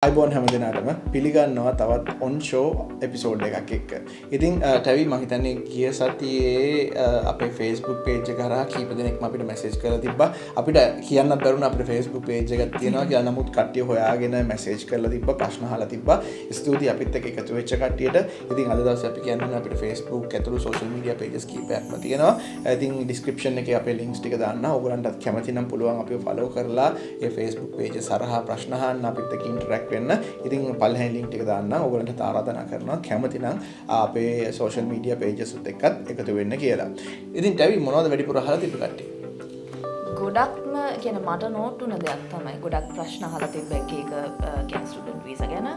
අයිබෝන් හැම දෙනාටම පිළිගන්නවා තවත් ඔන් ෂෝ එපිසෝඩ් එකක් එක්ක. ඉතින් ටැවි මම හිතන්නේ ගිය සතියේ අපේ Facebook page එක හරහා කීප දෙනෙක්ම අපිට මැසේජ් කරලා තිබ්බා. අපිට කියන්න බැරුණා අපේ Facebook page එකක් තියෙනවා කියලා. නමුත් කට්ටිය හොයාගෙන මැසේජ් කරලා තිබ්බා, ප්‍රශ්න අහලා තිබ්බා. ස්තුතියි අපිත් එක්ක එකතු වෙච්ච කට්ටියට. ඉතින් අද දවසේ අපි කියන්නේ අපිට Facebook ඇතුළු social media pages කීපයක්ම තියෙනවා. ඉතින් description එකේ අපේ links ටික දාන්න. ඕගොල්ලන්ටත් කැමති නම් පුළුවන් අපිව follow කරලා ඒ Facebook pages හරහා ප්‍රශ්න අහන්න, අපිත් එක්ක interact වෙන්න. ඉතින් පල්ලෙහාන් ලින්ක් ටික දාන්න. ඕගොල්ලන්ට ආරාධනා කරනවා කැමති නම් අපේ social media pages උත් එක්කත් එකතු වෙන්න කියලා. ඉතින් ටැවි මොනවද වැඩිපුර අහලා තිබ්බ කට්ටිය? ගොඩක්ම කියන මට නෝට් වුණ දෙයක් තමයි. ගොඩක් ප්‍රශ්න අහලා තිබ්බ එක කියන ස්ටුඩන්ට් වීසා ගැන.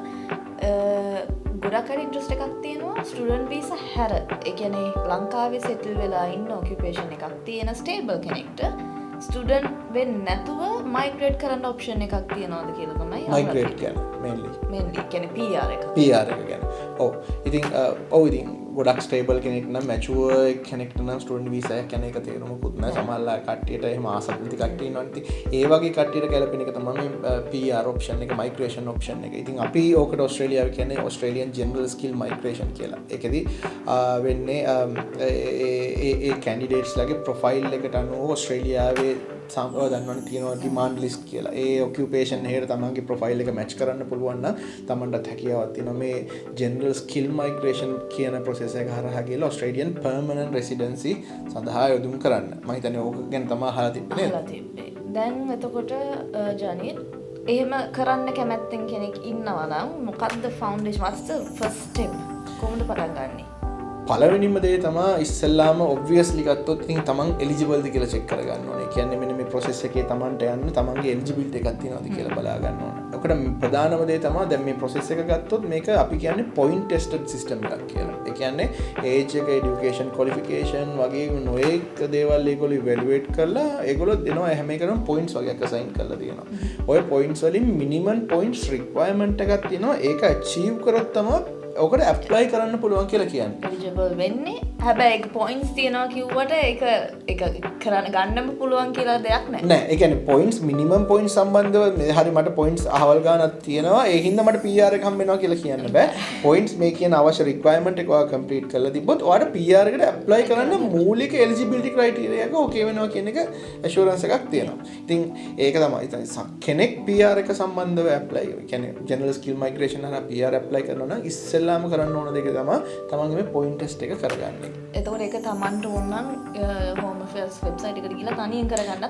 ගොඩක් අය ඉන්ට්‍රස්ට් එකක් තියෙනවා ස්ටුඩන්ට් වීසා හැර. ඒ කියන්නේ ලංකාවේ සෙටල් වෙලා ඉන්න ඔකියුපේෂන් එකක් තියෙන ස්ටේබල් කෙනෙක්ට ස්ටුඩන්ට් වෙන්නේ නැතුව මයිග්‍රේට් කරන්න ඔප්ෂන් එකක් තියනවාද කියලා තමයි මයිග්‍රේට් කියන්නේ mainly කියන්නේ PR එක. PR එක කියන්නේ. ඔව්. ඉතින් ඉතින් ගොඩක් ස්ටේබල් කෙනෙක් නම් මැචුවර් කෙනෙක්ට නම් ස්ටුඩන්ට් වීසා එක කියන එක තේරුමකුත් නැහැ. සමහරලා කට්ටියට එහෙම ආසත් නැති කට්ටිය ඉන්නවා. ඉතින් ඒ වගේ කට්ටියට ගැලපෙන එක තමයි මේ PR ඔප්ෂන් එක, මයිග්‍රේෂන් ඔප්ෂන් එක. ඉතින් අපි ඕකට ඕස්ට්‍රේලියාවේ කියන්නේ ඕස්ට්‍රේලියන් ජෙනරල් ස්කිල් මයිග්‍රේෂන් කියලා. ඒකෙදි වෙන්නේ ඒ කැන්ඩිඩේට්ස් ලගේ ප්‍රොෆයිල් එකට අනුව ඕස්ට්‍රේලියාවේ දන්නවනේ තියෙනවා ඩිමාන්ඩ් ලිස්ට් කියලා. ඒ ඔකියුපේෂන් එකට තමන්ගේ ප්‍රොෆයිල් එක මැච් කරන්න පුළුවන් නම් තමන්ටත් හැකියාවක් තියෙනවා මේ ජෙනරල් ස්කිල් මයිග්‍රේෂන් කියන ප්‍රොසෙස් එක හරහා ගිහලා ඔස්ට්‍රේලියන් පර්මනන්ට් රෙසිඩන්සි සඳහා යොදුම් කරන්න. මම හිතන්නේ ඕක ගැන තමයි අහලා තිබ්බේ නේද? දැන් එතකොට ජනීත් එහෙම කරන්න කැමැත්තෙන් කෙනෙක් ඉන්නවා නම් මොකද්ද foundation what's the first step? කොහොමද පටන් ගන්නේ? පළවෙනිම දේ තමයි ඉස්සෙල්ලාම ඔබ්වියස්ලි ගත්තොත් ඉතින් තමන් එලිජිබල්ද කියලා චෙක් කරගන්න ඕනේ. කියන්නේ මෙන්න මේ ප්‍රොසෙස් එකේ තමන්ට යන්න තමන්ගේ එලිජිබිලිටි එකක් තියෙනවද කියලා බලා ගන්න ඕනේ. ඔකට ප්‍රධානම දේ තමයි දැන් මේ ප්‍රොසෙස් එක ගත්තොත් මේක අපි කියන්නේ පොයින්ට් ටෙස්ටඩ් සිස්ටම් එකක් කියලා. ඒ කියන්නේ ඒජ් එක, এডুকেෂන්, ක්වොලිෆිකේෂන් වගේ නොඑක දේවල් ඒගොල්ලෝ ඉවැලුවේට් කරලා ඒගොල්ලෝ දෙනවා හැම එකකටම පොයින්ට්ස් වගේක් අසයින් කරලා තියෙනවා. ඔය පොයින්ට්ස් වලින් මිනිමම් පොයින්ට්ස් රික්වයර්මන්ට් එකක් තියෙනවා. ඒක අචීව් කරොත් තමයි ඔකට ඇප්ලයි කරන්න පුළුවන් කියලා කියන්නේ. එලිජිබල් වෙන්නේ. හැබැයි ඒක පොයින්ට්ස් තියනවා කිව්වට ඒක කරන්න ගන්නම පුළුවන් කියලා දෙයක් නැහැ. නෑ. ඒ කියන්නේ පොයින්ට්ස් මිනිමම් පොයින්ට්ස් සම්බන්ධව හරි මට පොයින්ට්ස් අහවල් ගානක් තියෙනවා. ඒ හින්දා මට PR එක හම්බ වෙනවා කියලා කියන්න බෑ. පොයින්ට්ස් මේ කියන අවශ්‍ය රික්වයර්මන්ට් එක ඔයා කම්ප්ලීට් කරලා තිබ්බොත් ඔයාට PR එකට ඇප්ලයි කරන්න මූලික එලිජිබිලිටි ක්‍රයිටීරියා එක ඕකේ වෙනවා කියන එක ඇෂුරන්ස් එකක් තියෙනවා. ඉතින් ඒක තමයි. ඉතින් කෙනෙක් PR එක සම්බන්ධව ඇප්ලයි කියන්නේ ජෙනරල් ස්කිල් මයිග්‍රේෂන් හරහා PR ඇප්ලයි කරනවා නම් ඉස්සෙල්ලාම කරන්න ඕන දෙක තමයි තමන්ගේ මේ පොයින්ට් ටෙස්ට් එක කරගන්න. එතකොට ඒක තමන්ට ඕන නම් හෝම් අෆෙයර්ස් වෙබ්සයිට් එකට ගිහලා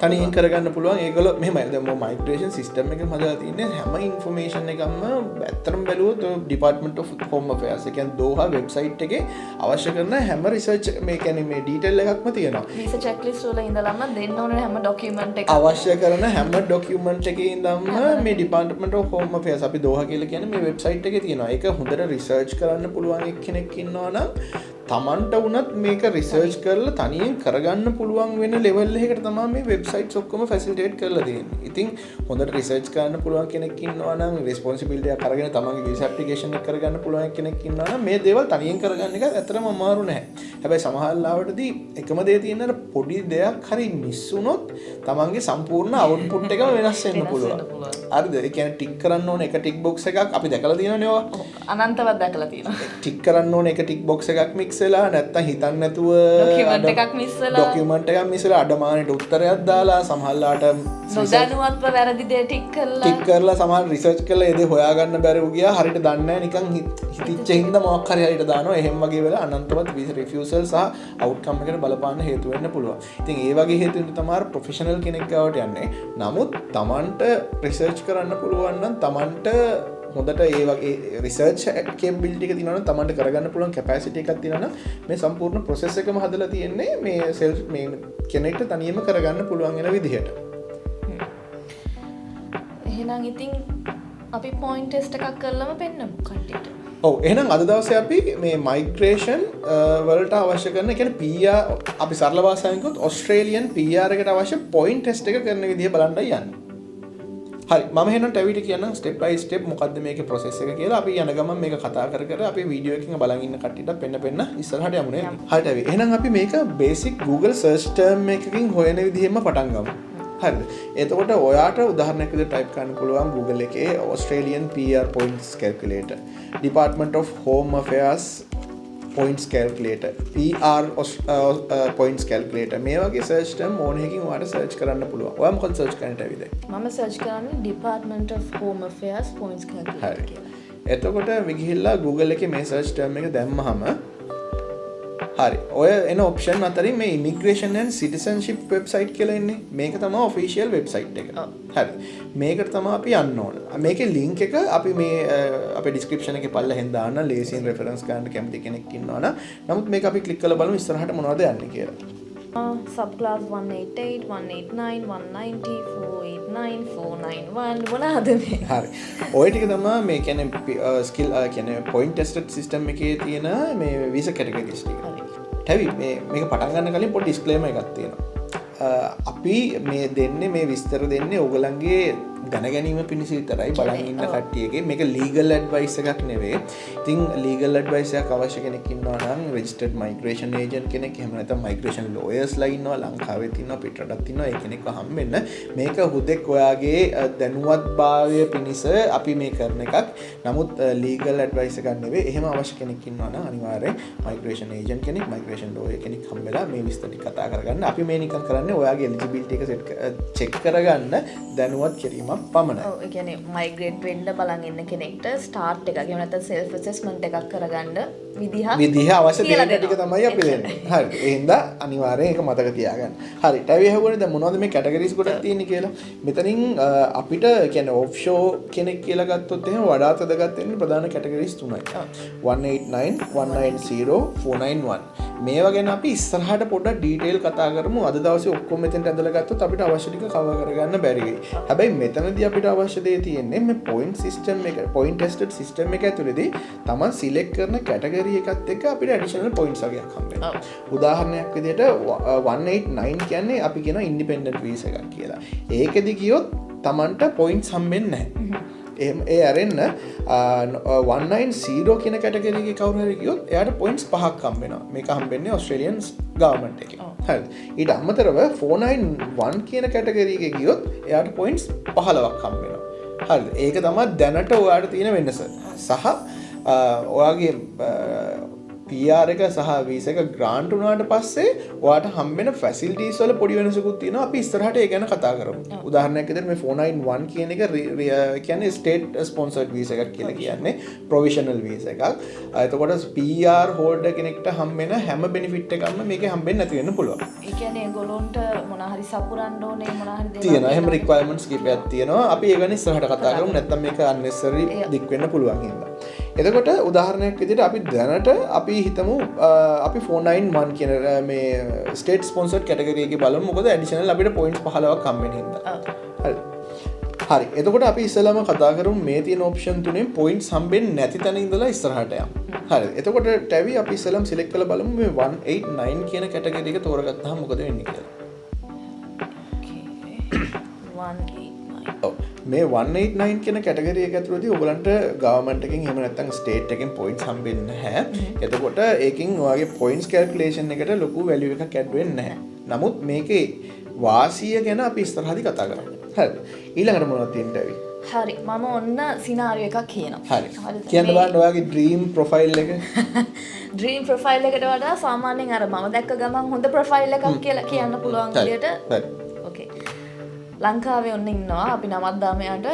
තනියෙන් කරගන්න පුළුවන්. ඒගොල්ලෝ මෙහෙමයි. දැන් මයිග්‍රේෂන් සිස්ටම් එකම හදලා තින්නේ හැම ඉන්ෆර්මේෂන් එකක්ම ඇත්තටම බැලුවොත් ඩිපාර්ට්මන්ට් ඔෆ් හෝම් අෆෙයර්ස් ඒ කියන්නේ දෝහා වෙබ්සයිට් එකේ අවශ්‍ය කරන හැම රිසර්ච් මේ කියන්නේ මේ ඩීටේල් එකක්ම තියෙනවා. වීසා චෙක්ලිස්ට් වල ඉඳලම දෙන්න ඕන හැම ඩොකියුමන්ට් එකක් අවශ්‍ය කරන හැම ඩොකියුමන්ට් එකේ ඉඳන්ම මේ ඩිපාර්ට්මන්ට් ඔෆ් හෝම් අෆෙයර්ස් අපි දෝහා කියලා කියන්නේ මේ වෙබ්සයිට් එකේ තියෙනවා. ඒක හොඳට රිසර්ච් කරන්න පුළුවන් කෙනෙක් ඉන්නවා නම් තමන්ට වුණත් මේක රිසර්ච් කරලා තනියෙන් කරගන්න පුළුවන් වෙන ලෙවල් එකකට තමයි මේ වෙබ්සයිට්ස් ඔක්කොම ෆැසිලිටේට් කරලා තියෙන්නේ. ඉතින් හොඳට රිසර්ච් කරන්න පුළුවන් කෙනෙක් ඉන්නවා නම් රිස්පොන්සිබිලිටි එක අරගෙන තමන්ගේ වීසා ඇප්ලිකේෂන් එක කරගන්න පුළුවන් කෙනෙක් ඉන්නවා නම් මේ දේවල් තනියෙන් කරගන්න එක ඇත්තටම අමාරු නෑ. හැබැයි සමහර ලාවටදී එකම දේ තියෙන අර පොඩි දෙයක් හරි මිස් වුණොත් තමන්ගේ සම්පූර්ණ අවුට්පුට් එකම වෙනස් වෙන්න පුළුවන්. හරිද? ඒ කියන්නේ ටික් කරන්න ඕන එක ටික් බොක්ස් එකක් අපි දැකලා තියෙනවනේ ඔය. අනන්තවත් දැකලා තියෙනවා. ටික් කරන්න ඕන එක ටික් බොක්ස් එකක් මික්ස් වෙලා නැත්තම් හිතන්න නැතුව ඩොකියුමන්ට් එකක් මිස් වෙලා ඩොකියුමන්ට් එකක් මිස් වෙලා අඩමාණේට උත්තරයක් දාලා සමහරලාට නොදැනුවත්ව වැරදි දේ ටික් කරලා සමහර රිසර්ච් කරලා ඒ දේ හොයාගන්න බැරුව ගියා. හරියට දන්නේ නැහැ නිකන් හිතිච්ච හින්දා මොකක් හරි හරියට දානවා. එහෙම වගේ වෙලා අනන්තවත් රිෆියුසල් සහ අවුට්කම් එකට බලපාන්න හේතු වෙන්න පුළුවන්. ඉතින් ඒ වගේ හේතු වෙන තමයි ප්‍රොෆෙෂනල් කෙනෙක් ගාවට යන්නේ. නමුත් Tamanට රිසර්ච් කරන්න පුළුවන් නම් Tamanට හොඳට ඒ වගේ රිසර්ච් කේපබිලිටි එක තියෙනවා නම් Tamanට කරගන්න පුළුවන් කැපැසිටි එකක් තියෙනවා නම් මේ සම්පූර්ණ ප්‍රොසෙස් එකම හදලා තියෙන්නේ මේ සෙල්ෆ් මේ කෙනෙක්ට තනියම කරගන්න පුළුවන් වෙන විදිහට. එහෙනම් ඉතින් අපි පොයින්ට් ටෙස්ට් එකක් කරලම පෙන්නමු කට්ටියට. ඔව් එහෙනම් අද දවසේ අපි මේ මයිග්‍රේෂන් වලට අවශ්‍ය කරන කියන්නේ PR අපි සරල භාෂාවෙන් කිව්වොත් ඔස්ට්‍රේලියන් PR එකට අවශ්‍ය පොයින්ට් ටෙස්ට් එක කරන විදිහ බලන්නයි යන්නේ. හරි මම එහෙනම් ටැවිට කියන්නම් ස්ටෙප් බයි ස්ටෙප් මොකද්ද මේකේ ප්‍රොසෙස් එක කියලා. අපි යන ගමන් මේක කතා කර කර අපි වීඩියෝ එකකින් බලන් ඉන්න කට්ටියට පෙන්න ඉස්සරහට යමු නේද? හරි ටැවි. එහෙනම් අපි මේක බේසික් Google search term එකකින් හොයන විදිහෙම පටන් ගමු. හරිද? එතකොට ඔයාට උදාහරණයක් විදිහට ටයිප් කරන්න පුළුවන් Google එකේ Australian PR points calculator, Department of Home Affairs points calculator, PR points calculator. මේ වගේ search term ඕන එකකින් ඔයාට search කරන්න පුළුවන්. ඔයා මොකද search කරන්නට ඇවිද? මම search කරන්නේ Department of Home Affairs points calculator කියලා. එතකොට මේ ගිහිල්ලා Google එකේ මේ search term එක දැම්මහම හරි. ඔය එන option අතරින් මේ immigration and citizenship website කියලා ඉන්නේ. මේක තමයි official website එක. හරි. මේකට තමයි අපි යන්න ඕන. මේකේ link එක අපි මේ අපේ description එකේ පල්ලෙහෙන් දාන්න ලේසියෙන් reference ගන්න කැමති කෙනෙක් ඉන්නවා නම්. නමුත් මේක අපි click කරලා බලමු ඉස්සරහට මොනවද යන්නේ කියලා. Subclass 188, 189, 190, 489, 491 මොනවාද මේ? හරි. ඔය ටික තමයි මේ කියන්නේ skill කියන්නේ point tested system එකේ තියෙන මේ visa categories ටික. හරි. මේක පටන් ගන්න කලින් පොඩි disclaimer එකක් තියෙනවා. අපි මේ දෙන්නේ මේ විස්තර දෙන්නේ ඕගලන්ගේ දැනගැනීම පිණිස විතරයි බලන් ඉන්න කට්ටියගේ. මේක legal advice එකක් නෙවෙයි. ඉතින් legal advice එකක් අවශ්‍ය කෙනෙක් ඉන්නවා නම් registered migration agent කෙනෙක් එහෙම නැත්නම් migration lawyers ලා ඉන්නවා ලංකාවේ ඉන්නවා පිටරටත් ඉන්නවා ඒ කෙනෙක්ව හම්බෙන්න. මේක හුදෙක් ඔයාගේ දැනුවත්භාවය පිණිස අපි මේ කරන එකක්. නමුත් legal advice එකක් නෙවෙයි. එහෙම අවශ්‍ය කෙනෙක් ඉන්නවා නම් අනිවාර්යෙන් migration agent කෙනෙක් migration lawyer කෙනෙක් හම්බෙලා මේ විස්තර ටික කතා කරගන්න. අපි මේ නිකන් කරන්නේ ඔයාගේ eligibility එක check කරගන්න දැනුවත් කිරීම පමණයි. ඔව් ඒ කියන්නේ මයිග්‍රේට් වෙන්න බලන් ඉන්න කෙනෙක්ට ස්ටාර්ට් එකක් එහෙම නැත්නම් self assessment එකක් කරගන්න විදිහ අවශ්‍ය දේවල් ටික තමයි අපි දෙන්නේ. හරි. ඒ හින්දා අනිවාර්යෙන් ඒක මතක තියාගන්න. හරි. ටැවි ඇහුවනේ දැන් මොනවද මේ කැටගරිස් ගොඩක් තියෙන්නේ කියලා. මෙතනින් අපිට කියන්නේ ඔෆ්ෂෝ කෙනෙක් කියලා ගත්තොත් එහෙම වඩාත් වැදගත් වෙන්නේ ප්‍රධාන කැටගරිස් තුනයි. 189, 190, 491. මේවා ගැන අපි ඉස්සරහට පොඩ්ඩක් ඩීටේල් කතා කරමු. අද දවසේ ඔක්කොම මෙතෙන්ට ඇදලා ගත්තොත් අපිට අවශ්‍ය ටික කවර් කරගන්න බැරි වෙයි. හැබැයි මෙතනදී අපිට අවශ්‍ය දේ තියෙන්නේ මේ point system එක, point tested system එක ඇතුළේදී තමන් select කරන category එකත් එක්ක අපිට additional points වගේක් හම්බ වෙනවා. උදාහරණයක් විදිහට 189 කියන්නේ අපි කියන independent visa එකක් කියලා. ඒකෙදි ගියොත් තමන්ට points හම්බෙන්නේ නැහැ. ඒ අරෙන්න 190 කියන කැටගරි එකේ කවුරු හරි ගියොත් එයාට points 5ක් හම්බ වෙනවා. මේක හම්බෙන්නේ Australian government එකේ. හරිද? ඊට අමතරව 491 කියන කැටගරි එකේ ගියොත් එයාට points 15ක් හම්බ වෙනවා. හරිද? ඒක තමයි දැනට ඔයාට තියෙන වෙනස. සහ ඔයාගේ PR එක සහ visa එක grant වුණාට පස්සේ ඔයාට හම්බෙන facilities වල පොඩි වෙනසකුත් තියෙනවා. අපි ඉස්සරහට ඒ ගැන කතා කරමු. උදාහරණයක් විදිහට මේ 491 කියන එක කියන්නේ state sponsored visa එකක් කියලා කියන්නේ provisional visa එකක්. එතකොට PR holder කෙනෙක්ට හම්බෙන හැම benefit එකක්ම මේකේ හම්බෙන්නේ නැති වෙන්න පුළුවන්. ඒ කියන්නේ ඒගොල්ලොන්ට මොන හරි සපුරන්න ඕනේ මොන හරි දේවල් තියෙනවා. එහෙම requirements කීපයක් තියෙනවා. අපි ඒ ගැන ඉස්සරහට කතා කරමු. නැත්නම් මේක unnecessary දික් වෙන්න පුළුවන් හින්දා. එතකොට උදාහරණයක් විදිහට අපි දැනට අපි හිතමු අපි 491 කියන මේ ස්ටේට් ස්පොන්සර්ඩ් කැටගරි එකේ බලමු මොකද ඇඩිෂනල් අපිට පොයින්ට්ස් 15ක් හම්බ වෙන හින්දා. හරි. එතකොට අපි ඉස්සෙල්ලාම කතා කරමු මේ තියෙන ඔප්ෂන් තුනෙන් පොයින්ට්ස් හම්බෙන්නේ නැති තැන ඉඳලා ඉස්සරහට යමු. හරි. එතකොට ටැවි අපි ඉස්සෙල්ලාම සිලෙක්ට් කරලා බලමු මේ 189 කියන කැටගරි එක තෝරගත්තාම මොකද වෙන්නේ කියලා. මේ 189 කියන කැටගරි එක ඇතුළතදී ඔයගලන්ට ගවර්න්මන්ට් එකෙන් එහෙම නැත්නම් ස්ටේට් එකෙන් පොයින්ට්ස් හම්බෙන්නේ නැහැ. එතකොට ඒකෙන් ඔයාගේ පොයින්ට්ස් කැල්කියුලේෂන් එකට ලොකු වැලියු එකක් ඇඩ් වෙන්නේ නැහැ. නමුත් මේකේ වාසිය ගැන අපි ඉස්සරහදී කතා කරමු. හරිද? ඊළඟට මොනවද තියෙන්නේ අපි? හරි. මම ඔන්න සිනාරියෝ එකක් කියනවා. හරි. කියන්න බලන්න ඔයාගේ ඩ්‍රීම් ප්‍රොෆයිල් එක. ඩ්‍රීම් ප්‍රොෆයිල් එකට වඩා සාමාන්‍යයෙන් අර මම දැක්ක ගමන් හොඳ ප්‍රොෆයිල් එකක් කියලා කියන්න පුළුවන් විදියට. හරි. ඕකේ. ලංකාවේ ඔන්න ඉන්නවා අපි නමක් දාම යාට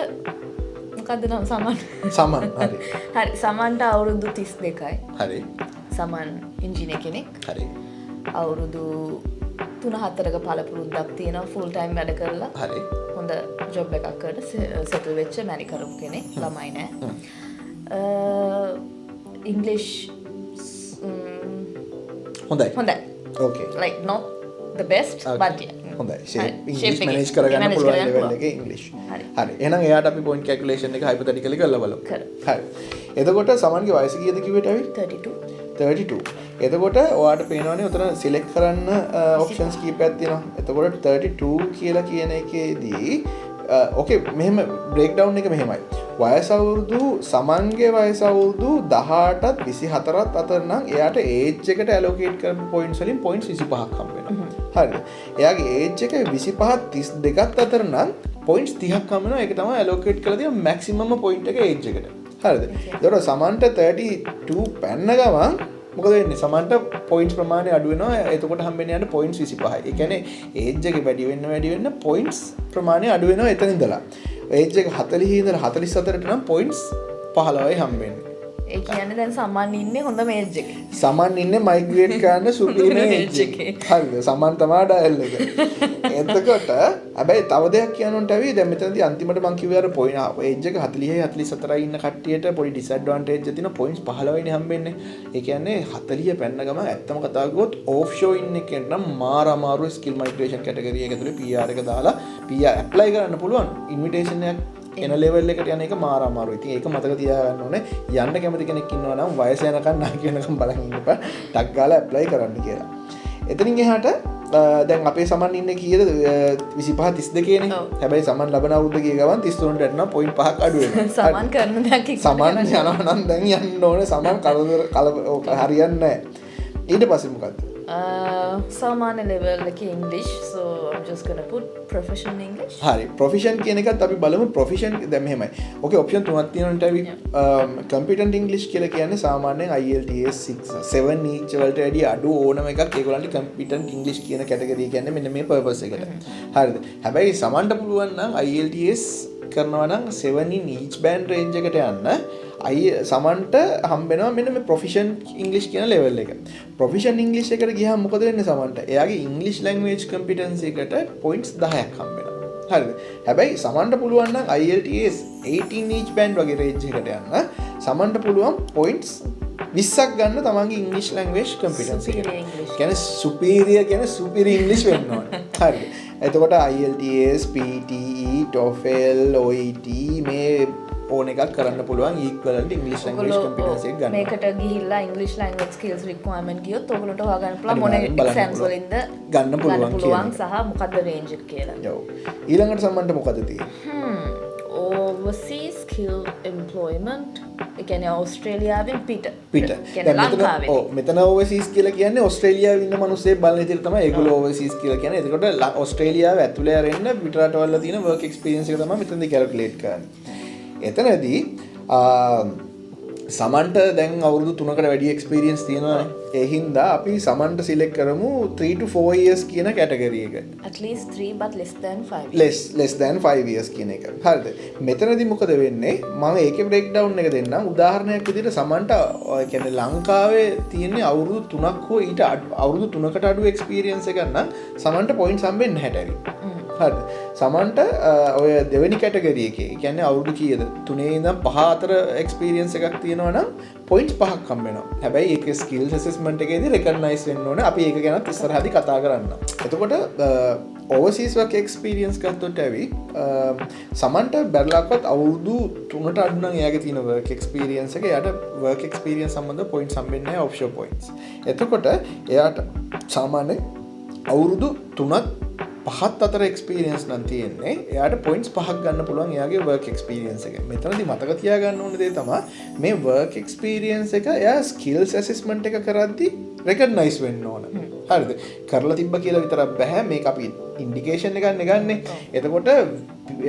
මොකක්ද නම සමන් හරි හරි සමන්ට අවුරුදු 32යි හරි සමන් ඉංජිනේර කෙනෙක් හරි අවුරුදු 3-4ක පළපුරුද්දක් තියෙනවා ෆුල් ටයිම් වැඩ කරලා හරි හොඳ ජොබ් එකක් කරලා සෙටල් වෙච්ච මැරි කරපු කෙනෙක් ළමයි නෑ ඉංග්ලිෂ් හොඳයි okay like not the best but yeah හොඳයි ඉංග්‍රීසි මැනේජ් කරගන්න පුළුවන් ලෙවල් එකේ ඉංග්‍රීසි හරි එහෙනම් එයාට අපි පොයින්ට් කැල්කියුලේෂන් එක හයිපොතෙටිකලි කරලා බලමු හරි එතකොට සමන්ගේ වයස කීයද කිව්වට අපි 32 එතකොට ඔයාට පේනවනේ උතන සිලෙක්ට් කරන්න ඔප්ෂන්ස් කීපයක් තියෙනවා එතකොට 32 කියලා කියන එකේදී ඕකේ මෙහෙම බ්‍රේක් ඩවුන් එක මෙහෙමයි වයස අවුරුදු සමන්ගේ වයස අවුරුදු 18ත් 24ත් අතර නම් එයාට ඒජ් එකට ඇලොකේට් කරපු පොයින්ට්ස් වලින් පොයින්ට්ස් 25ක් හම්බ වෙනවා හරිද? එයාගේ ඒජ් එක 25 32ත් අතර නම් පොයින්ට්ස් 30ක් හම්බ වෙනවා. ඒක තමයි allocate කරලා තියෙන maximum point එක ඒජ් එකට. හරිද? ඒතකොට සමන්ට 32 පැන්න ගමන් මොකද වෙන්නේ? සමන්ට පොයින්ට්ස් ප්‍රමාණය අඩු වෙනවා. එතකොට හම්බෙන්නේ යන පොයින්ට්ස් 25යි. ඒ කියන්නේ ඒජ් එක වැඩි වෙන්න පොයින්ට්ස් ප්‍රමාණය අඩු වෙනවා එතන ඉඳලා. ඒජ් එක 40 ඉඳලා 44ට නම් පොයින්ට්ස් 15යි හම්බෙන්නේ. ඒ කියන්නේ දැන් සමන් ඉන්නේ හොඳ මේජ් එකේ. සමන් ඉන්නේ මයිග්‍රේට් කරන්න සුපීරියර් ඒජ් එකේ. හරිද? සමන් තමයි ඩයල් එක. එතකොට හැබැයි තව දෙයක් කියන්න ඕනට ඇවි දැන් මෙතනදී අන්තිමට මම කිව්වේ අර පොයින්ට් ඒජ් එක 40යි 44යි ඉන්න කට්ටියට පොඩි ඩිස්ඇඩ්වාන්ටේජ් එක තියෙනවා පොයින්ට්ස් 15යිනේ හම්බෙන්නේ. ඒ කියන්නේ 40 පැන්න ගමන් ඇත්තම කතා කරුවොත් ඕෆ්ෂෝ ඉන්න කෙනෙක් නම් මාර අමාරු ස්කිල් මයිග්‍රේෂන් කැටගරි එක ඇතුලේ PR එක දාලා PR ඇප්ලයි කරන්න පුළුවන්. ඉන්විටේෂන් එකක් එන ලෙවල් එකට යන එක මාර අමාරුයි. ඉතින් ඒක මතක තියාගන්න ඕනේ. යන්න කැමති කෙනෙක් ඉන්නවා නම් වයස යනකම් නා කියනකම් බලන් ඉන්න එපා. ටක් ගාලා ඇප්ලයි කරන්න කියලා. එතනින් එහාට දැන් අපේ සමන් ඉන්නේ කීයද 25 32 නේ. හැබැයි සමන් ලබන අවුරුද්ද ගිය ගමන් 33ට යනවා පොයින්ට් 5ක් අඩු වෙනවා. සමන් කරන දෙයක් සමන් යනවා නම් දැන් යන්න ඕනේ. සමන් හරියන්නේ නැහැ. ඊට පස්සේ මොකද්ද? සාමාන්‍ය level එකේ English, so I'm just gonna put proficient English. හරි proficient කියන එකත් අපි බලමු. proficient දැන් මෙහෙමයි. ඕකේ option තුනක් තියෙනවාට අපි competent English කියලා කියන්නේ සාමාන්‍යයෙන් IELTS 6 7 each වලට වැඩි අඩු ඕනම එකක් ඒගොල්ලන්ට competent English කියන කැටගරිය කියන්නේ මෙන්න මේ purpose එකට. හරිද? හැබැයි සමන්ට පුළුවන් නම් IELTS කරනවා නම් 7 in each band range එකට යන්න සමන්ට හම්බෙනවා මෙන්න මේ proficient English කියන level එක. proficient English එකට ගියාම මොකද වෙන්නේ සමන්ට? එයාගේ English language competency එකට points 10ක් හම්බෙනවා. හරිද? හැබැයි සමන්ට පුළුවන් නම් IELTS 18 each band වගේ range එකට යන්න සමන්ට පුළුවන් points 20ක් ගන්න තමන්ගේ English language competency එකට. කියන්නේ superior English වෙන්න ඕනේ. හරිද? එතකොට IELTS, PTE, TOEFL, OET මේ ඕන එකක් කරන්න පුළුවන් equivalent English language competency එක ගන්න. මේකට ගිහිල්ලා English language skills requirement ගියොත් ඔයගොල්ලන්ට හොයාගන්න පුළුවන් මොන exams වලින්ද ගන්න පුළුවන් සහ මොකද්ද range එක කියලා. ඔව්. ඊළඟට සම්බන්ධ මොකද්ද තියෙන්නේ? overseas skill employment ඒ කියන්නේ ඕස්ට්‍රේලියාවෙන් පිට. දැන් ලංකාවේ. ඔව් මෙතන overseas කියලා කියන්නේ ඕස්ට්‍රේලියාවේ ඉන්න මිනිස්සෙක් බලන විදිහට තමයි ඒගොල්ලෝ overseas කියලා කියන්නේ. එතකොට ඕස්ට්‍රේලියාව ඇතුලේ ආරෙන්න පිට රටවල තියෙන work experience එක තමයි මෙතනදී calculate කරන්නේ. එතනදී සමන්ට දැන් අවුරුදු 3කට වැඩි එක්ස්පීරියන්ස් තියෙනවා. ඒ හින්දා අපි සමන්ට සිලෙක්ට් කරමු 3 to 4 years කියන කැටගරි එක. at least 3 but less than 5 years. less than 5 years කියන එක. හරිද? මෙතනදී මොකද වෙන්නේ? මම ඒකේ breakdown එක දෙන්නම්. උදාහරණයක් විදිහට සමන්ට කියන්නේ ලංකාවේ තියෙන අවුරුදු 3ක් හෝ ඊට අවුරුදු 3කට අඩු එක්ස්පීරියන්ස් එකක් නම් සමන්ට පොයින්ට්ස් හම්බෙන්නේ නැහැ ටැවි. හරිද? සමන්ට ඔය දෙවෙනි කැටගරි එකේ කියන්නේ අවුරුදු කීයද? 3 ඉඳන් 5 අතර එක්ස්පීරියන්ස් එකක් තියෙනවා නම් පොයින්ට්ස් 5ක් හම්බ වෙනවා. හැබැයි ඒකේ ස්කිල්ස් ඇසෙස්මන්ට් එකේදී රෙකග්නයිස් වෙන්න ඕනේ. අපි ඒක ගැනත් ඉස්සරහදී කතා කරන්න. එතකොට ඕවර්සීස් වර්ක් එක්ස්පීරියන්ස් ගත්තොත් ඇවි සමන්ට බැලුවක්වත් අවුරුදු 3ට අඩු නම් එයාගේ තියෙන වර්ක් එක්ස්පීරියන්ස් එක එයාට වර්ක් එක්ස්පීරියන්ස් සම්බන්ධව පොයින්ට්ස් හම්බෙන්නේ නැහැ ඔෆ්ෂෝර් පොයින්ට්ස්. එතකොට එයාට සාමාන්‍යයෙන් අවුරුදු 3ත් 5ත් අතර එක්ස්පීරියන්ස් නම් තියෙන්නේ. එයාට පොයින්ට්ස් 5ක් ගන්න පුළුවන් එයාගේ වර්ක් එක්ස්පීරියන්ස් එක. මෙතනදී මතක තියාගන්න ඕන දේ තමයි මේ වර්ක් එක්ස්පීරියන්ස් එක එයා ස්කිල්ස් ඇසෙස්මන්ට් එක කරද්දී රෙකග්නයිස් වෙන්න ඕන. හරිද? කරලා තිබ්බ කියලා විතරක් බෑ. මේක අපි ඉන්ඩිකේෂන් එකක් නෙගන්නේ. එතකොට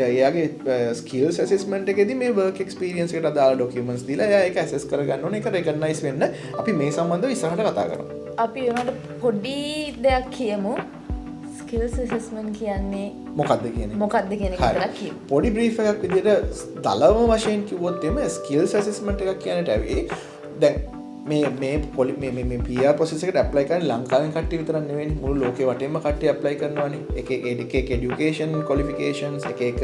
එයාගේ ස්කිල්ස් ඇසෙස්මන්ට් එකේදී මේ වර්ක් එක්ස්පීරියන්ස් එකට අදාළ ඩොකියුමන්ට්ස් දීලා එයා ඒක ඇසෙස් කරගන්න ඕනේ. ඒක රෙකග්නයිස් වෙන්න අපි මේ සම්බන්ධව ඉස්සරහට කතා කරමු. අපි ඒකට පොඩි දෙයක් කියමු. skills assessment කියන්නේ මොකක්ද කියන්නේ? මොකක්ද කියන එක විතරක් කියමු. පොඩි බ්‍රීෆ් එකක් විදිහට දලවම වශයෙන් කිව්වොත් එimhe skills assessment එකක් කියන්නට ඇවි. දැන් මේ PR process එකට apply කරන්නේ ලංකාවෙන් කට්ටිය විතරක් නෙවෙයි මුළු ලෝකෙ වටේම කට්ටිය apply කරනවානේ. එක education qualifications එක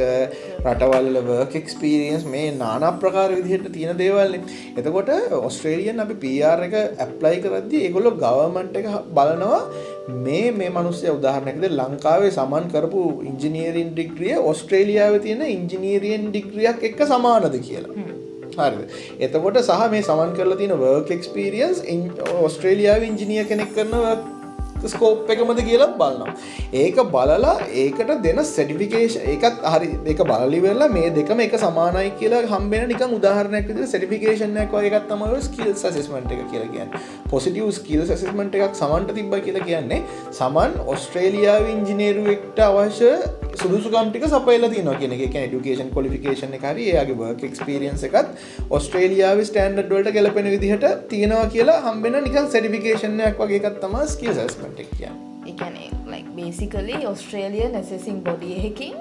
රටවල් වල work experience මේ নানা ප්‍රකාර විදිහට තියෙන දේවල්. එතකොට ඕස්ට්‍රේලියන් අපි PR එක apply කරද්දී ඒගොල්ලෝ government එක බලනවා මේ මිනිස්සු උදාහරණයක් විදිහට ලංකාවේ සමාන කරපු engineering degree ඕස්ට්‍රේලියාවේ තියෙන engineering degree එකක් එක්ක සමානද කියලා. හරිද? එතකොට සහ මේ සමන් කරලා තියෙන work experience ඕස්ට්‍රේලියාවේ ඉංජිනේර් කෙනෙක් කරන work ස්කෝප් එකමද කියලා බලනවා. ඒක බලලා ඒකට දෙන සර්ටිෆිකේෂන් ඒකත් හරි ඒක බලලි වෙලා මේ දෙකම එක සමානයි කියලා හම්බෙන නිකන් උදාහරණයක් විදිහට සර්ටිෆිකේෂන් එකක් වගේ එකක් තමයි ස්කිල්ස් ඇසෙස්මන්ට් එක කියලා කියන්නේ. පොසිටිව් ස්කිල්ස් ඇසෙස්මන්ට් එකක් සමන්ට තිබ්බා කියලා කියන්නේ සමන් ඔස්ට්‍රේලියාවේ ඉංජිනේරුවෙක්ට අවශ්‍ය සුදුසුකම් ටික සපයලා තියෙනවා කියන එක. ඒ කියන්නේ এডুকেෂන් ක්වොලිෆිකේෂන් එක හරි එයාගේ වර්ක් එක්ස්පීරියන්ස් එකත් ඔස්ට්‍රේලියාවේ ස්ටෑන්ඩඩ් වලට ගැලපෙන විදිහට තියෙනවා කියලා හම්බෙන නිකන් සර්ටිෆිකේෂන් එකක් වගේ එකක් තමයි ස්කිල්ස් ඇසෙස්මන්ට් එක කියන්නේ. ඒ කියන්නේ like basically Australian assessing body එකකින්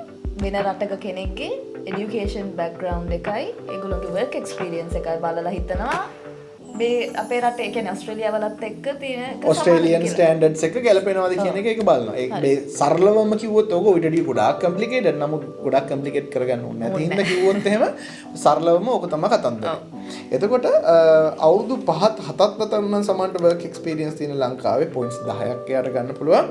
වෙන රටක කෙනෙක්ගේ education background එකයි ඒගොල්ලෝගේ work experience එකයි බලලා හිතනවා මේ අපේ රටේ කියන්නේ ඔස්ට්‍රේලියාවලත් එක්ක තියෙන ඔස්ට්‍රේලියන් ස්ටෑන්ඩඩ්ස් එක ගැලපෙනවද කියන එක ඒක බලනවා. ඒක මේ සරලවම කිව්වොත් ඕක ඊට වඩා ගොඩාක් කම්ප්ලිකේටඩ්. නමුත් ගොඩාක් කම්ප්ලිකේට් කරගන්න ඕනේ නැති හින්දා කිව්වොත් එහෙම සරලවම ඕක තමයි කතන්දර. එතකොට අවුරුදු 5ත් 7ත් අතර නම් සමහරට වර්ක් එක්ස්පීරියන්ස් තියෙන ලංකාවේ පොයින්ට්ස් 10ක් එයාට ගන්න පුළුවන්.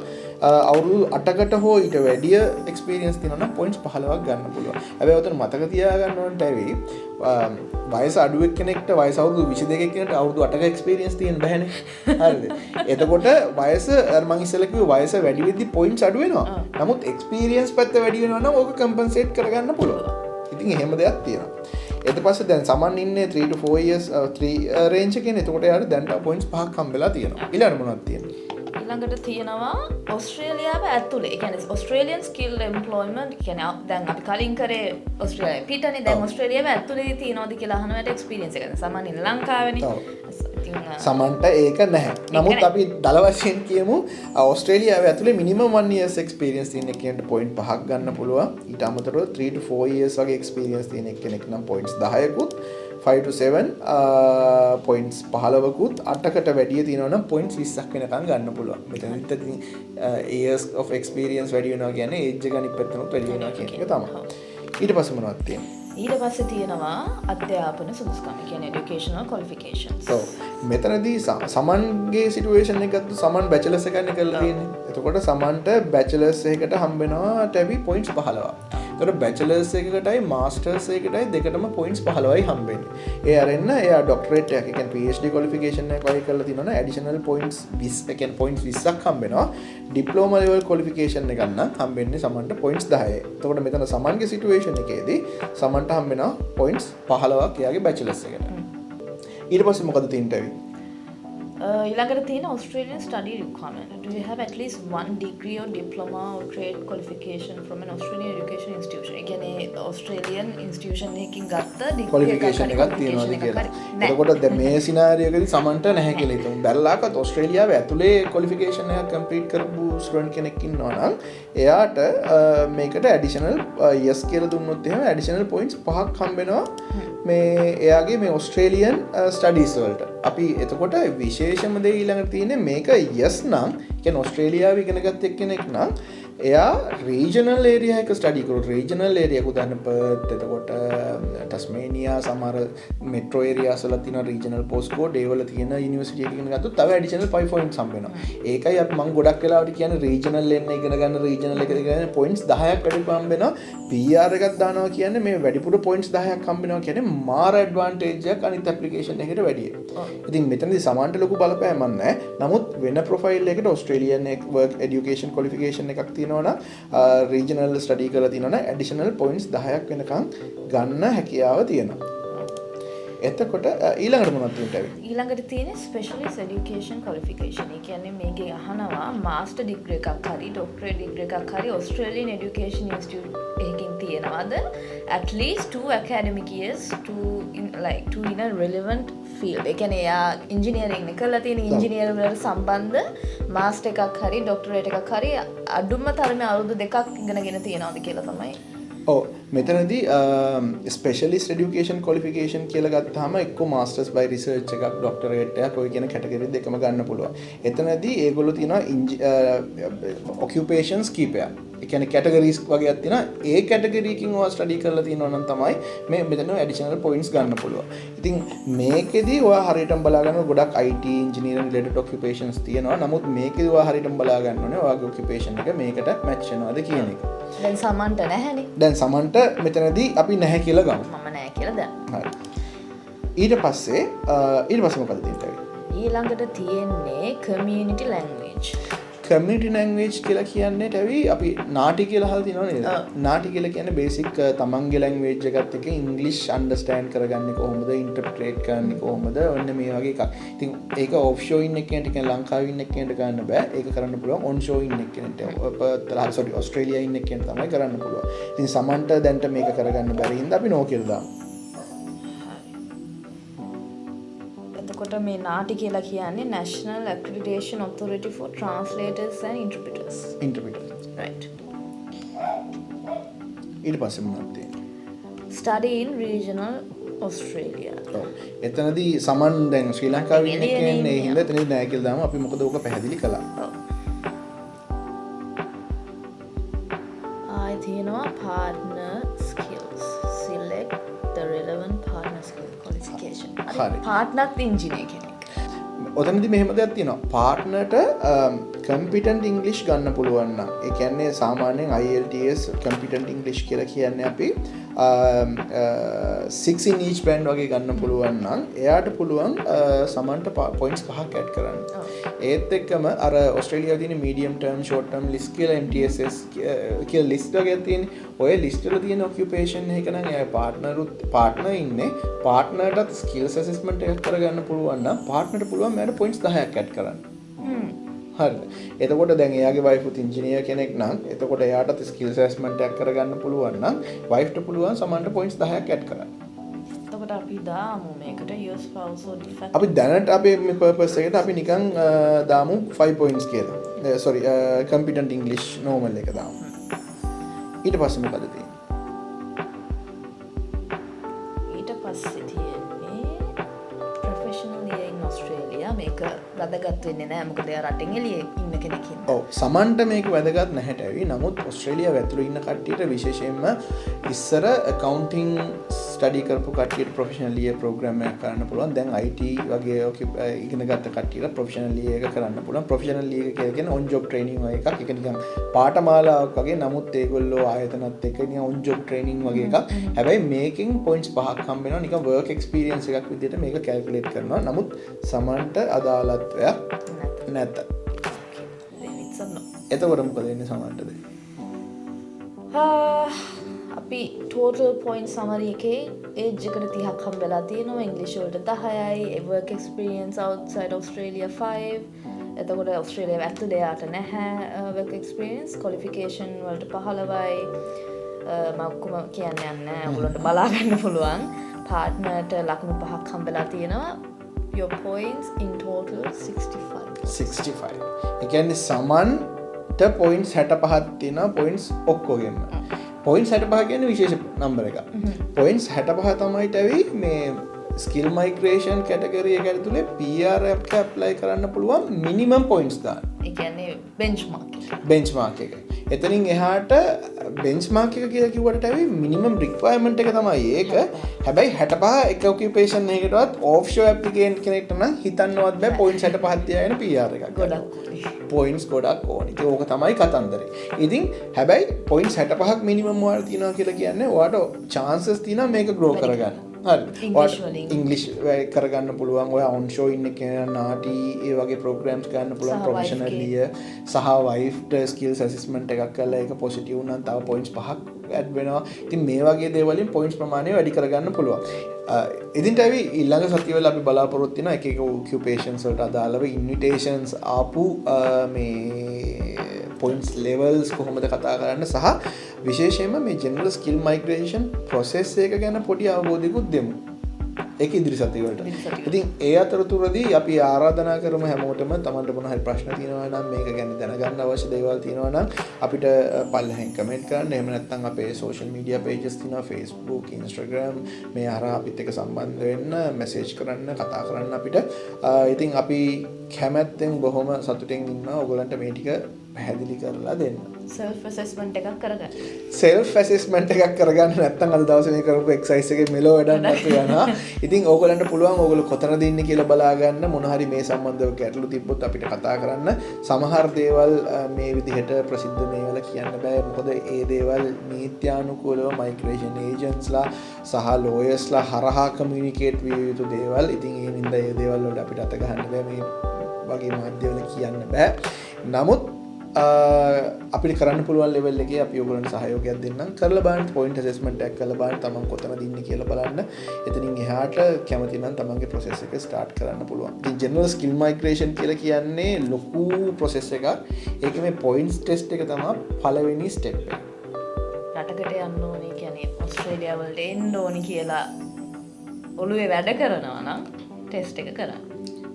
අවුරුදු 8කට හෝ ඊට වැඩිය එක්ස්පීරියන්ස් තියෙනවා නම් පොයින්ට්ස් 15ක් ගන්න පුළුවන්. හැබැයි ඔතන මතක තියාගන්න ඕනට ඇවි වයස අඩු කෙනෙක්ට වයස අවුරුදු 22 කෙනෙක්ට අවුරුදු 8ක එක්ස්පීරියන්ස් තියෙන්න බෑනේ. හරිද? එතකොට වයස මම ඉස්සෙල්ලා කිව්වේ වයස වැඩි වෙද්දි පොයින්ට්ස් අඩු වෙනවා. නමුත් එක්ස්පීරියන්ස් පැත්ත වැඩි වෙනවා නම් ඕක කම්පෙන්සේට් කරගන්න පුළුවන්. ඉතින් එහෙම දෙයක් තියෙනවා. ඊට පස්සේ දැන් සමන් ඉන්නේ 3 to 4 years 3 range එකේ. එතකොට යාර දැන්ට පොයින්ට්ස් 5ක් හම්බෙලා තියෙනවා. ඊළඟට මොනවද තියෙන්නේ? ඊළඟට තියෙනවා ඔස්ට්‍රේලියාව ඇතුලේ. ඒ කියන්නේ ඔස්ට්‍රේලියන් ස්කිල් එම්ප්ලොයිමන්ට් කියන්නේ දැන් අපි කලින් කරේ ඔස්ට්‍රේලියාවේ පිටනේ දැන් ඔස්ට්‍රේලියාව ඇතුලේ තියෙනවද කියලා අහනවට එක්ස්පීරියන්ස් එක. සමන් ඉන්න ලංකාවේනේ. සමන්ට ඒක නැහැ. නමුත් අපි දල වශයෙන් කියමු ඔස්ට්‍රේලියාවේ ඇතුලේ මිනිමම් 1 years experience තියෙන කෙනෙක්ට point 5ක් ගන්න පුළුවන්. ඊට අමතරව 3 to 4 years වගේ experience තියෙන කෙනෙක් නම් points 10කුත් 5 to 7 points 15කුත් 8කට වැඩිය තියෙනවා නම් points 20ක් වෙනකන් ගන්න පුළුවන්. මෙතනත් ඉතින් years of experience වැඩි වෙනවා කියන්නේ age එක අනිත් පැත්තට වැඩි වෙනවා කියන එක තමයි. ඊට පස්සේ මොනවද තියෙන්නේ? ඊට පස්සේ තියෙනවා අධ්‍යාපන සුදුසුකම්. කියන්නේ educational qualifications. ඔව්. මෙතනදී සමන්ගේ සිටුේෂන් එක ගත්තොත් සමන් බැචලර්ස් එකක් කරලා තියෙන්නේ. එතකොට සමන්ට බැචලර්ස් එකකට හම්බ වෙනවා ටැබි points 15ක්. එතකොට බැචලර්ස් එකකටයි මාස්ටර්ස් එකකටයි දෙකටම points 15යි හම්බෙන්නේ. ඒ අරෙන්න එයා ඩොක්ටරේට් එකක්, ඒ කියන්නේ PhD qualification එකක් වගේ කරලා තිනවනේ additional points 20, ඒ කියන්නේ points 20ක් හම්බ වෙනවා. ඩිප්ලෝමා level qualification එකක් නම් හම්බෙන්නේ සමන්ට points 10යි. එතකොට මෙතන සමන්ගේ සිටුේෂන් එකේදී සමන්ට හම්බ වෙනවා points 15ක් එයාගේ බැචලර්ස් එකට. ඊට පස්සේ මොකද තියෙන්නේ? ඊළඟට තියෙන Australian study requirement. Do you have at least one degree or diploma or trade qualification from an Australian education institution? ඒ කියන්නේ Australian institution එකකින් ගත්ත degree qualification එකක් තියෙනවද කියලා. එතකොට දැන් මේ සිනාරියෝ එකේදී සමන්ට නැහැ කියලා හිතමු. බැලලාකත් ඔස්ට්‍රේලියාවේ ඇතුලේ qualification එකක් complete කරපු ස්ටුඩන්ට් කෙනෙක් ඉන්නවා නම් එයාට මේකට additional yes කියලා දුන්නොත් එහෙම additional points 5ක් හම්බ වෙනවා. මේ එයාගේ මේ ඔස්ට්‍රේලියන් ස්ටඩීස් වලට. අපි එතකොට විශේෂම දේ ඊළඟට තියෙන්නේ මේක yes නම් කියන්නේ ඔස්ට්‍රේලියාවේ ඉගෙන ගත්ත එක්කෙනෙක් නම් එයා රීජනල් ඒරියා එක ස්ටඩි කරොත් රීජනල් ඒරියා උදාහරණ පර්ත් එතකොට ටස්මේනියා සමහර මෙට්‍රෝ ඒරියාස් වල තියෙන රීජනල් පෝස්ට් කෝඩ් ඒ වල තියෙන යුනිවර්සිටි එකක ඉගෙන ගත්තොත් තව ඇඩිෂනල් 5 points හම්බ වෙනවා. ඒකයි අපි මම ගොඩක් වෙලාවට කියන්නේ රීජනල් එන්න ඉගෙන ගන්න රීජනල් එකේ ඉගෙන points 10ක් වැඩිපුර හම්බ වෙනවා. PR එකක් දානවා කියන්නේ මේ වැඩිපුර points 10ක් හම්බ වෙනවා කියන්නේ මාර ඇඩ්වාන්ටේජ් එකක් අනිත් ඇප්ලිකේෂන් එකකට වැඩිය. ඉතින් මෙතනදී සමාන්ට ලොකු බලපෑමක් නැහැ. නමුත් වෙන ප්‍රොෆයිල් එකකට ඔස්ට්‍රේලියන් work education qualification එකක් තියෙනවා රීජනල් ස්ටඩි කරලා තියෙනවා නම් ඇඩිෂනල් පොයින්ට්ස් 10ක් වෙනකන් ගන්න හැකියාව තියෙනවා. එතකොට ඊළඟට මොනවද තියෙන්නේ? ඊළඟට තියෙන්නේ ස්පෙෂලිස්ට් এডুকেෂන් ක්වොලිෆිකේෂන්. ඒ කියන්නේ මේකේ අහනවා මාස්ටර් ඩිග්‍රී එකක් හරි ඩොක්ටරේට් ඩිග්‍රී එකක් හරි ඔස්ට්‍රේලියන් এডুকেෂන් ඉන්ස්ටිටියුට් එකකින් තියෙනවද? at least 2 academic years to in a relevant field. ඒ කියන්නේ යා ඉංජිනේරින් එක කරලා තියෙන ඉංජිනේරින් වලට සම්බන්ධ මාස්ටර් එකක් හරි ඩොක්ටරේට් එකක් හරි අඩුම තරමේ අවුරුදු 2ක් ඉගෙනගෙන තියෙනවද කියලා තමයි. ඔව් මෙතනදී ස්පෙෂලිස්ට් এডুকেෂන් ක්වොලිෆිකේෂන් කියලා ගත්තාම එක්ක මාස්ටර්ස් බයි රිසර්ච් එකක් ඩොක්ටරේට් එකක් ඔය කියන කැටගරි දෙකම ගන්න පුළුවන්. එතනදී ඒගොල්ලෝ තියෙනවා ඔකියුපේෂන්ස් කීපයක්. ඒ කියන්නේ කැටගරිස් වගේක් තියෙනවා. ඒ කැටගරි එකකින් ඔයා ස්ටඩි කරලා තියෙනවා නම් තමයි මේ මෙතන ඇඩිෂනල් පොයින්ට්ස් ගන්න පුළුවන්. ඉතින් මේකෙදී ඔයා හරියටම බලා ගන්න ගොඩක් IT ඉන්ජිනියරින් රිලේටඩ් ඔකියුපේෂන්ස් තියෙනවා. නමුත් මේකෙදී ඔයා හරියටම බලා ගන්න ඕනේ ඔයාගේ ඔකියුපේෂන් එක මේකට මැච් වෙනවද කියන එක. දැන් සමන්ට නැහැනේ. දැන් සමන්ට මෙතනදී අපි නැහැ කියලා ගමු. මම නැහැ කියලා දැන්. හරි. ඊට පස්සේ මොකද තියෙන්නේ? ඊළඟට තියෙන්නේ community language. කමියුනිටි ලැන්ග්වේජ් කියලා කියන්නේ ටැවි අපි නාටි කියලා අහලා තියෙනව නේද? නාටි කියලා කියන්නේ බේසික් තමන්ගේ ලැන්ග්වේජ් එකත් එක්ක ඉංග්ලිෂ් අන්ඩර්ස්ටෑන්ඩ් කරගන්නේ කොහොමද? ඉන්ටර්ප්‍රිටේට් කරන්නේ කොහොමද? ඔන්න මේ වගේ එකක්. ඉතින් ඒක ඔෆ්ෂෝ ඉන්න කෙනෙක්ට කියන්නේ ලංකාවේ ඉන්න කෙනෙක්ට ගන්න බෑ. ඒක කරන්න පුළුවන් ඔන්ෂෝ ඉන්න කෙනෙක්ට. ඔස්ට්‍රේලියාවේ ඉන්න කෙනෙක් තමයි කරන්න පුළුවන්. ඉතින් සමන්ට දැන්ට මේක කරගන්න බැරි හින්දා අපි නෝ කියලා දාමු. එතකොට මේ නාටි කියලා කියන්නේ National Accreditation Authority for Translators and Interpreters. Right. ඊට පස්සේ මොනවද තියෙන්නේ? Study in regional Australia. ඔව්. එතනදී සමන් දැන් ශ්‍රී ලංකාවේ ඉන්න කෙනෙක් ඒ හින්දා එතනදී නෑ කියලා දාමු. අපි මොකද ඕක පැහැදිලි කළා. ඔව්. තියෙනවා partner skills. Select the relevant partner skill qualification. හරි. partner engineer කෙනෙක්. ඔතනදි මෙහෙම දෙයක් තියෙනවා. පාර්ට්නර්ට කම්පිටන්ට් ඉංග්ලිෂ් ගන්න පුළුවන් නම් ඒ කියන්නේ සාමාන්‍යයෙන් IELTS කම්පිටන්ට් ඉංග්ලිෂ් කියලා කියන්නේ අපි 6 in each band වගේ ගන්න පුළුවන් නම් එයාට පුළුවන් සමන්ට පොයින්ට්ස් 5ක් ඇඩ් කරන්න. ඒත් එක්කම අර ඔස්ට්‍රේලියාවේ තියෙන medium term short term list කියලා MTSS කියලා ලිස්ට් එකක් තියෙන්නේ. ඔය ලිස්ට් වල තියෙන ඔකියුපේෂන් එක නම් එයා පාර්ට්නර් ඉන්නේ. පාර්ට්නර්ටත් ස්කිල්ස් ඇසස්මන්ට් එකක් කරගන්න පුළුවන් නම් පාර්ට්නර්ට පුළුවන් මට පොයින්ට්ස් 10ක් ඇඩ් කරන්න. හරිද? එතකොට දැන් එයාගේ වයිෆ් උත් ඉංජිනේර් කෙනෙක් නම් එතකොට එයාටත් ස්කිල්ස් ඇසස්මන්ට් එකක් කරගන්න පුළුවන් නම් වයිෆ්ට පුළුවන් සමන්ට පොයින්ට්ස් 10ක් ඇඩ් කරන්න. එතකොට අපි දාමු මේකට your spouse or defect. අපි දැනට අපේ මේ පර්පස් එකට අපි නිකන් දාමු 5 points කියලා. sorry competent english normal එක දාමු. ඊට පස්සේ මොකද තියෙන්නේ? ඊට පස්සේ තියෙන්නේ professional year in Australia. මේක වැදගත් වෙන්නේ නැහැ මොකද එයා රටින් එළියේ ඉන්න කෙනෙක් හින්දා. ඔව් සමන්ට මේක වැදගත් නැහැට ඇවි. නමුත් ඔස්ට්‍රේලියාව ඇතුළේ ඉන්න කට්ටියට විශේෂයෙන්ම ඉස්සර accounting ස්ටඩි කරපු කට්ටියට ප්‍රොෆෙෂනල් ඊයර් ප්‍රෝග්‍රෑම් එකක් කරන්න පුළුවන්. දැන් IT වගේ ඉගෙන ගත්ත කට්ටියට ප්‍රොෆෙෂනල් ඊයර් එක කරන්න පුළුවන්. ප්‍රොෆෙෂනල් ඊයර් එක කියන්නේ on job training වගේ එකක්. ඒක නිකන් පාඨමාලාවක් වගේ. නමුත් ඒගොල්ලෝ ආයතනත් එක්ක නිකන් on job training වගේ එකක්. හැබැයි මේකෙන් points 5ක් හම්බ වෙනවා. නිකන් work experience එකක් විදිහට මේක calculate කරනවා. නමුත් සමන්ට අදාළත්වයක් නැත. එතකොට මොකද වෙන්නේ සමන්ටද? අපි total point summary එකේ age එකට 30ක් හම්බෙලා තියෙනවා. English වලට 10යි, work experience outside Australia 5. එතකොට ඔස්ට්‍රේලියාව ඇතුළේ යාට නැහැ work experience. qualification වලට 15යි. මම ඔක්කොම කියන්නේ නැහැ. ඔයගොල්ලන්ට බලා ගන්න පුළුවන්. partnerට ලකුණු 5ක් හම්බෙලා තියෙනවා. your points in total 65. ඒ කියන්නේ සමන්ට points 65ක් තියෙනවා points ඔක්කොගෙම. points 65 කියන්නේ විශේෂ නම්බර එකක්. points 65 තමයි ටැවි මේ skill migration category එක ඇතුලේ PR එක apply කරන්න පුළුවන් minimum points දාන්න. ඒ කියන්නේ benchmark එක. එතනින් එහාට benchmark එක කියලා කිව්වට ටැවි minimum requirement එක තමයි ඒක. හැබැයි 65 එක occupation එකකටවත් offshore applicant කෙනෙක්ට නම් හිතන්නවත් බෑ points 65ක් තියාගෙන PR එකක්. ගොඩක් points ගොඩක් ඕනේ. ඒක ඕක තමයි කතන්දරේ. ඉතින් හැබැයි points 65ක් minimum වල තියනවා කියලා කියන්නේ ඔයාලට chances තියෙනවා මේක grow කරගන්න. හරි. ඉංග්ලිෂ් කරගන්න පුළුවන්. ඔය onshore ඉන්න කෙනා නාටි ඒ වගේ programs ගන්න පුළුවන් professionally සහ wife skills assessment එකක් කරලා ඒක positive වුණාම තව points 5ක් add වෙනවා. ඉතින් මේ වගේ දේවල් වලින් points ප්‍රමාණය වැඩි කරගන්න පුළුවන්. ඉතින් ටැවි ඊළඟ සතියවල අපි බලාපොරොත්තු වෙනවා එක එක occupations වලට අදාළව invitations ආපු මේ points levels කොහොමද කතා කරන්න සහ විශේෂයෙන්ම මේ general skill migration process එක ගැන පොඩි අවබෝධයකුත් දෙමු. ඒක ඉදිරි සතියවලට. ඉතින් ඒ අතරතුරදී අපි ආරාධනා කරමු හැමෝටම තමන්ට මොන හරි ප්‍රශ්න තියෙනවා නම් මේක ගැන දැනගන්න අවශ්‍ය දේවල් තියෙනවා නම් අපිට පල්ලෙහෙන් කමෙන්ට් කරන්න. එහෙම නැත්නම් අපේ social media pages තියෙනවා Facebook, Instagram මේ හරහා අපිත් එක්ක සම්බන්ධ වෙන්න, message කරන්න, කතා කරන්න අපිට. ඉතින් අපි කැමැත්තෙන් බොහොම සතුටින් ඉන්නවා ඔයගලන්ට මේ ටික පැහැදිලි කරලා දෙන්න. self assessment එකක් කරගන්න. self assessment එකක් කරගන්න නැත්නම් අද දවසේ මේ කරපු exercise එකේ මෙලෝ වැඩක් නැතු යනවා. ඉතින් ඕගොල්ලන්ට පුළුවන් ඕගොල්ලෝ කොතනද ඉන්නේ කියලා බලා ගන්න. මොන හරි මේ සම්බන්ධව ගැටලු තිබ්බොත් අපිට කතා කරන්න. සමහර දේවල් මේ විදිහට ප්‍රසිද්ධ මේවල කියන්න බෑ. මොකද ඒ දේවල් නීත්‍යානුකූලව migration agentsලා සහ lawyersලා හරහා communicate විය යුතු දේවල්. ඉතින් ඒ නින්දා ඒ දේවල් වලට අපිට අත ගහන්න බෑ. මේ වගේ මාධ්‍යවල කියන්න බෑ. නමුත් අපිට කරන්න පුළුවන් ලෙවල් එකේ අපි ඔයගොල්ලන්ට සහයෝගයක් දෙන්නම්. කරලා බලන්න පොයින්ට් ඇසෙස්මන්ට් එකක් කරලා බලන්න තමන් කොතනද ඉන්නේ කියලා බලන්න. එතනින් එහාට කැමති නම් තමන්ගේ process එක start කරන්න පුළුවන්. ඉතින් general skill migration කියලා කියන්නේ ලොකු process එකක්. ඒකේ මේ points test එක තමයි පළවෙනි step එක. රටකට යන්න ඕනේ කියන්නේ ඔස්ට්‍රේලියාව වලට එන්න ඕනේ කියලා ඔළුවේ වැඩ කරනවා නම් ටෙස්ට් එක කරන්න.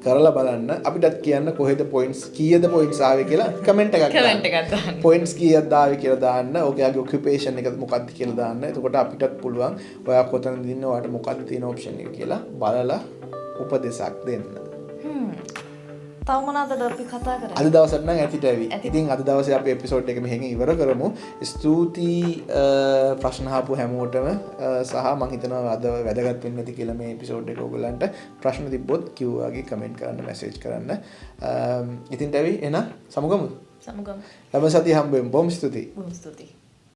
කරලා බලන්න අපිටත් කියන්න කොහෙද points කීයද points ආවේ කියලා කමෙන්ට් එකක් දාන්න. points කීයද ආවේ කියලා දාන්න. ඔයාගේ occupation එක මොකක්ද කියලා දාන්න. එතකොට අපිටත් පුළුවන් ඔයා කොතනද ඉන්නේ ඔයාට මොකක්ද තියෙන option එක කියලා බලලා උපදෙසක් දෙන්න. තව මොනවද අපි කතා කරන්නේ? අද දවසට නම් ඇතිට ඇවි. ඉතින් අද දවසේ අපි එපිසෝඩ් එක මෙහෙන් ඉවර කරමු. ස්තුතියි ප්‍රශ්න අහපු හැමෝටම සහ මම හිතනවා අද වැදගත් වෙන්න ඇති කියලා මේ එපිසෝඩ් එක ඔයගලන්ට ප්‍රශ්න තිබ්බොත් කිව්වාගේ කමෙන්ට් කරන්න මැසේජ් කරන්න. ඉතින් ඇවි එහෙනම් සමුගමු. සමුගමු. ලබන සතිය හම්බෙමු. බොහොම ස්තුතියි. බොහොම ස්තුතියි.